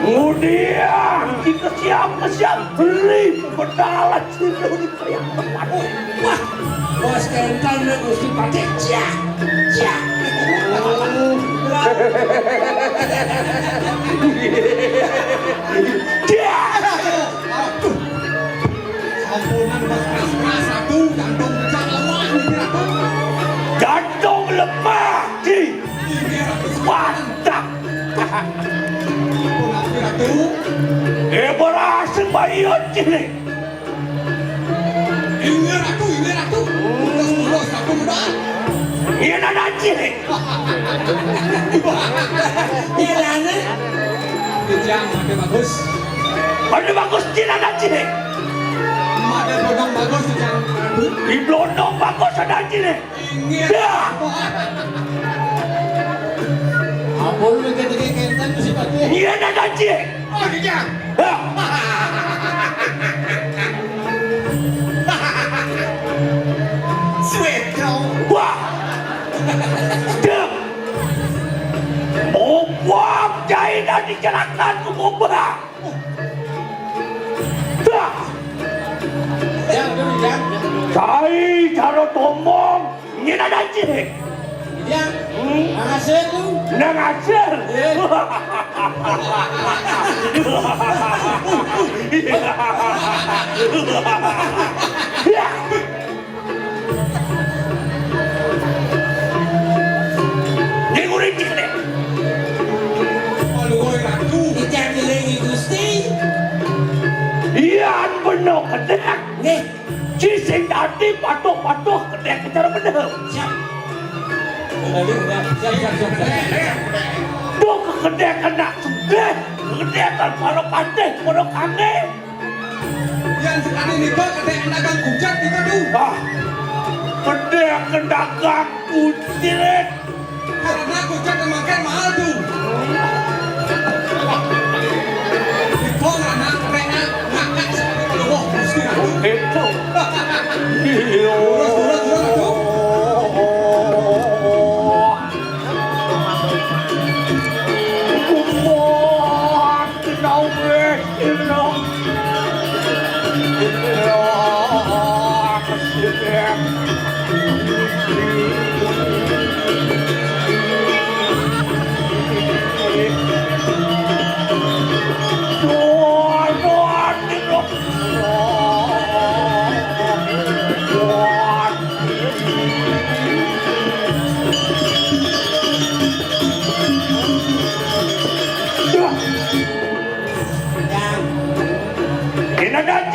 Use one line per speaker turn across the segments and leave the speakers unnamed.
Kemudian jika siap beli pembedalan sudah di Payangan.
Wah, bos kental nih Gusti Patih. Cak. Sampunan bekas satu jantung pecah lemah Ratu.
Jantung lemah di mantap.
Ratu.
Berasa bayar cilik.
Ini Ratu. Terus aku muda.
Ini anak cilik.
Jalannya. Kejang, ada bagus.
Ada bagus di anak cilik.
Ada blondong bagus kejang.
Di blondong bagus anak cilik. Dah.
Ampun, mikir-mikir kental Gusti Patih.
Ini anak cilik.
Oh, kejang. Sweet kau.
Wah. Dah. Mau buang jahitan di jalanan ke mobil. Dah.
Jang.
Saya cara tomong. Ini anak cilik.
Jang. Makasih tu.
Nang ajar. Ni guring cikne.
Kalau kau Ratu. Ijang dilengi Gusti.
Iyan benar kedek.
Nih.
Cising tadi patuh kedek cara benar.
Siap. Siap.
Tuh ke kedek kena sudah. Kedek kan para Patih, para kange.
Yang sekali ni kau kedek dagang kujat kita tu.
Kedek kena gaku cilik.
Karena kujat yang makan mahal tu. Kau nak kedeknya ngangkat sekali loh Gusti Ratu.
Itu.
Terus.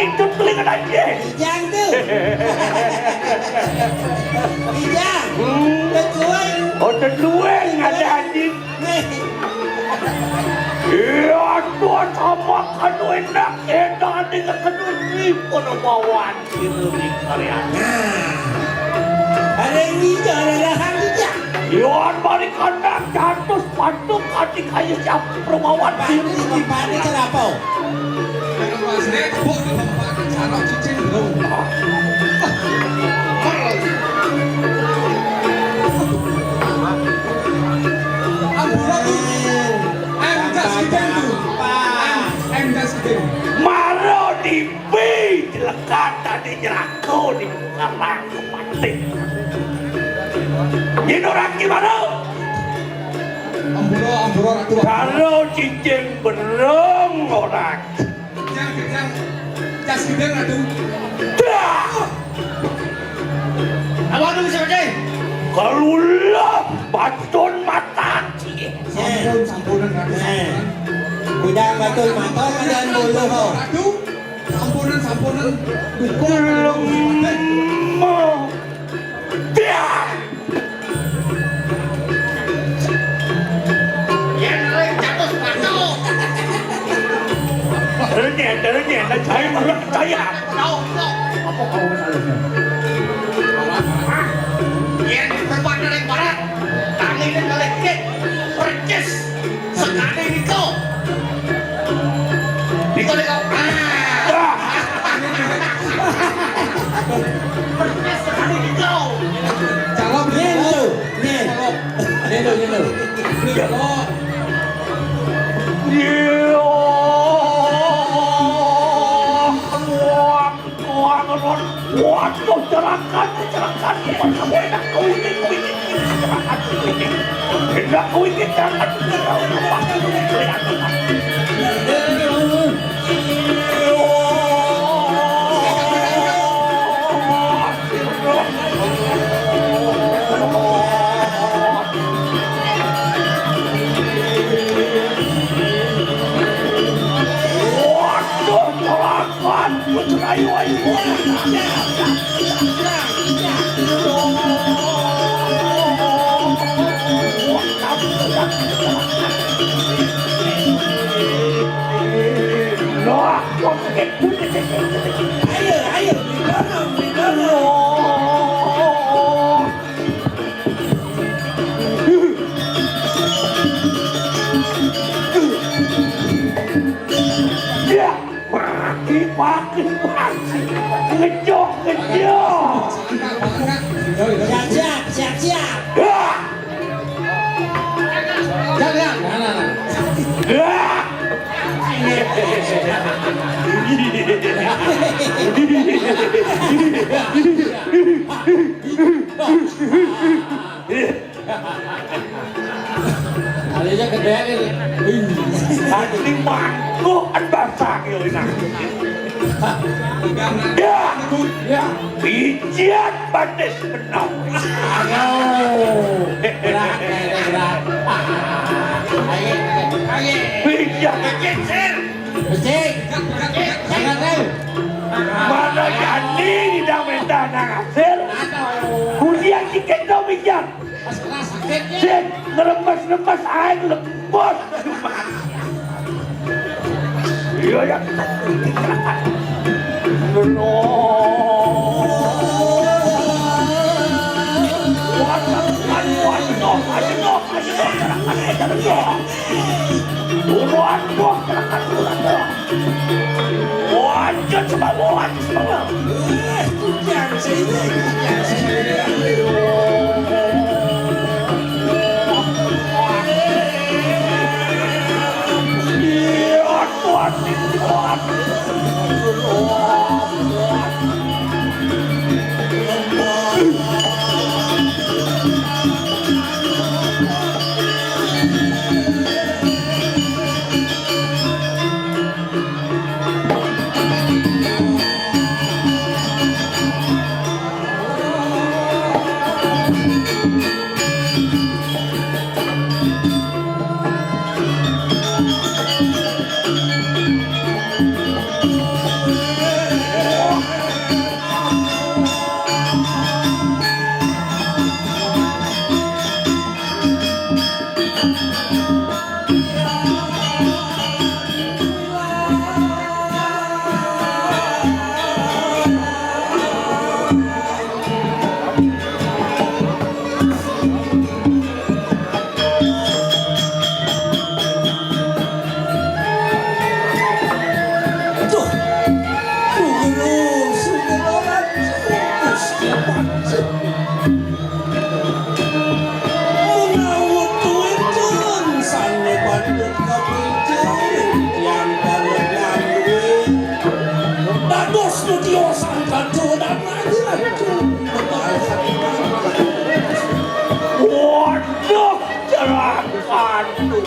Itu telinga aja. Ijang tu. Ijang. Terkuai.
Oh terlueng ada anjing. Iya tuan sama kanu enak dengan kanu ini penemuan itu di karya.
Ada ini ada hang Ijang.
Iwan balik kandang jatuh patung kaki kayu siap perumahan diri.
Ini kenapa? Saya kebuk di tempat cara cicing dulu.
Maro di B dilekat tadi nyerako di Calonarang Patih. Ini orang gimana?
Amburo ratu.
Kalau cincin bereng orang.
Kejang. Jas gedeng ratu. Apa tu bisa macam?
Kalau lah batun mata.
Sampunan ratu. Bidang batun mata dan bulu kau. Ratu. Sampunan.
Belum mau. Dia. Ternyata saya malah percaya. Apa kau masalahnya?
Yang terbang dari barat, tangan dan balik percis sekali Niko. Percis sekali Niko.
Calon Nelo.
Yo. Waduh, cerakan bukan kamu enak kau ini cerakan ini. Enak kau ini cerakan ayo. Makin ngejok. Siap.
Alinya gede ini.
Tadi mantu basah gitu. Ya, pijian panas menang.
Berat.
Pijian.
Becik. Jangan tahu.
Mana jadi tidak minta hasil. Kuliah tiket dong pijian.
Pas kena sakitnya.
Cek, ngeremas air lembut. Iya ya.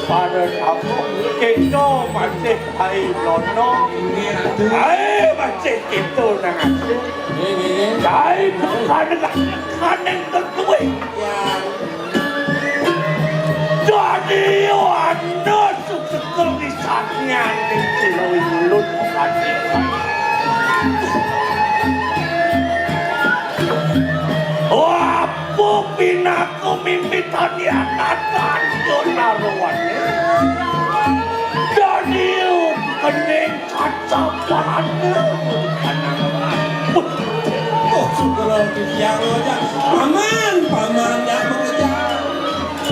Para kamu keno masih hai lono hai masih itu nangat hai kanen tertuwe jadi anda sukses misalnya di seluruh hati Wapu pinaku mimpi tadi anatan Calonarang Daniel kening kaca pada
Syukur yang aja. Paman yang bekerja.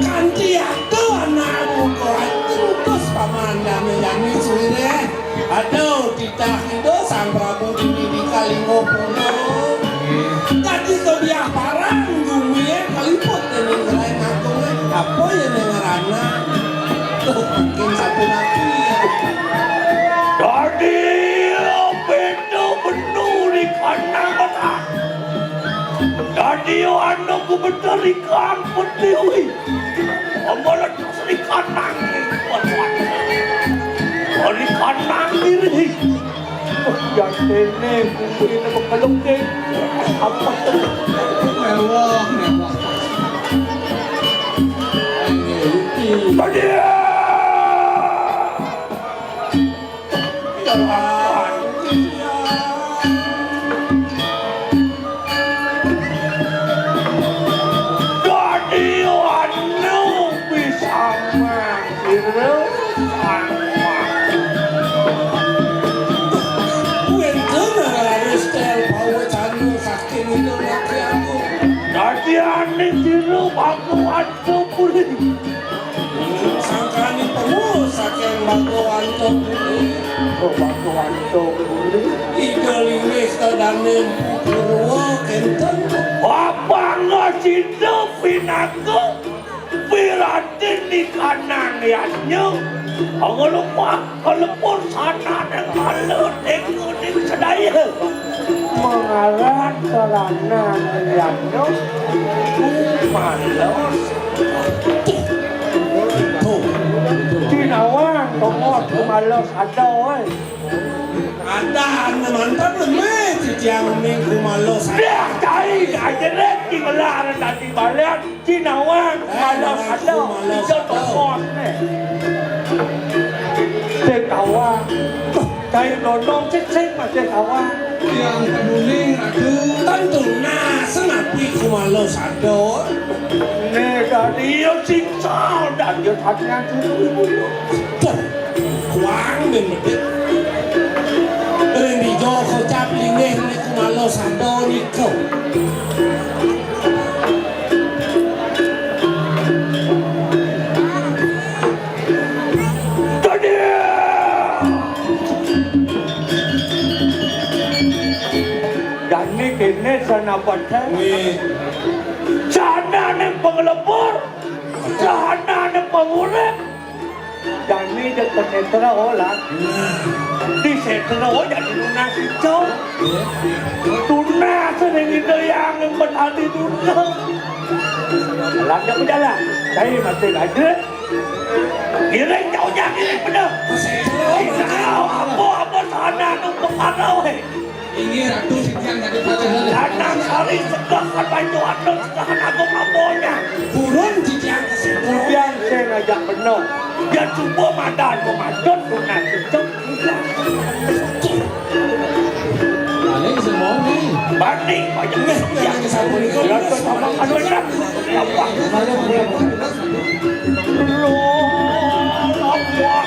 Kanti aku anakmu terus paman yang suire. Aduh kita itu sang Prabu di Kalinggo Puno. Tadi tuh dia parang gumie kaliput ini ngerai ngaku apa yang ngerana tuh makin satu lagi.
Daniel benar-benar di kandang berat. aku mencarikan pendewi. Amalan serikan nangis buat-buat. Serikan nangis ni. Yang ini kumpulin nama kalungking. Apa tu?
Mewah, mewah.
Patih!
Tuhan.
Jadi anu bisa mengiru sama. Jadi ane tiru baguan sepuluh.
Sangkani pengusaha yang baguan sepuluh.
Baguan sepuluh.
Igelinges kedanem purwo kenten.
Apa ngasih pinaku? Berarti di kanan yannya. Kalau pun sana dengan kuning sedaya. Mengarah ke kanan yannya. Malas. Cinawan, tongok malas ada oi.
Ada mantap lemah yang minggu malos.
Dia cari aja deh di Bale tadi Bale Cinawan malas ada. Itu tongok nih. Cekawa, cai nonong cek macam kawa.
Yang peduli aku.
Tentu nah senapi kumalos ada.
Nih dari yang cinta dan yang hatinya dulu.
Kuang dan medit. Ini jauh kau capi nih kumalos ada ni kau.
Kini sana patah,
Weh,
sana ni pengelebur, sana ni pengurep, dan ni dia penetra orang, di setra orang di lunas itu, lunas sering itu yang berhati lunas, landa berjalan, saya masih ada, kira jauhnya kira benar, tahu apa sana tu pengarau
Ini ratu Sitian dari Payangan.
Datang hari segahan banyak anak segahan Agung amonya.
burun jijang kesini.
Kemudian saya ngajak penuh. Dia cuba madan memadon lunas itu.
Paling semua ni.
Banding banyak yang sabun itu. Dia tu sama kaduan. Apa? Allah.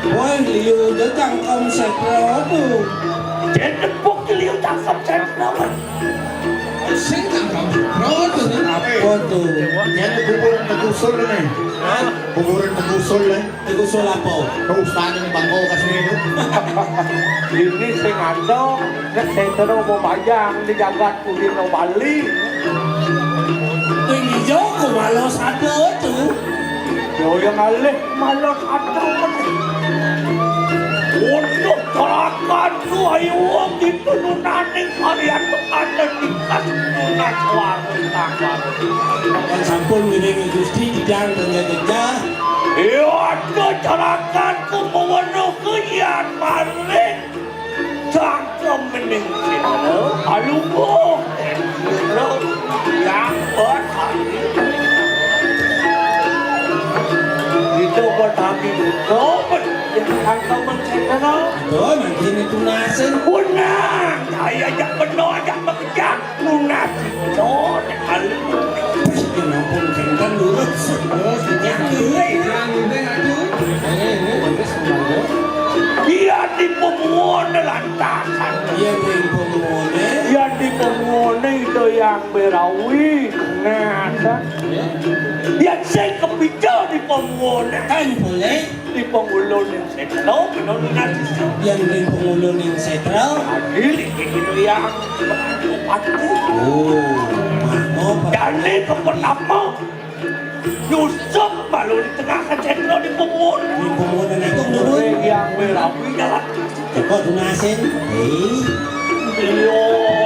Ôi, liu đỡ tăng công sạch rõ tu.
Trên đất quốc cái liêu ta không sạch đâu mà.
Sen tangkap. Roto ni.
Apa tu?
Yan kuburan nagusol na eh. Kuburan nagusol na eh.
Nagusol apa?
Naustahan yung bangko kasi nito.
Ini saya ngandong, saya terus mau bayang di jagat kulit no Bali.
Tôi nghĩ dấu của mà lo sát đỡ tu.
Yo yang alih malas ada kan. Untuk terakan tu ayo wong itu nunaning harian ada di kas nunas warung.
Kan sampun ngiringi Gusti jang dengan gejah.
Yo ada terakan ku mewenuh keyan maling. Cangkem mening sini. Alubo. Yang berhati. Itu bertami dopen yang angkau mencetera.
Tuh, nanti ini tunasan.
Punah, saya yang benar yang bekerja. Punah itu dengan
Kenapun kengkan lurus.
Yang ini aku.
dia di pemuda lantasan.
Yang ring pemune.
Yang di pemuda itu yang berawi ngasa. Yang saya kepicu di pemuda.
Kan boleh.
Di pengulun yang setlo, penulun nasi.
Yang ring pengulun yang setral.
Adil itu yang Patih.
Oh, mau
Jadi ke pertama Yusuf malu di tengah setlo di pemuda.
di pemuda itu dulu.
Yang berawi jalan.
Kok tunasin?
Yo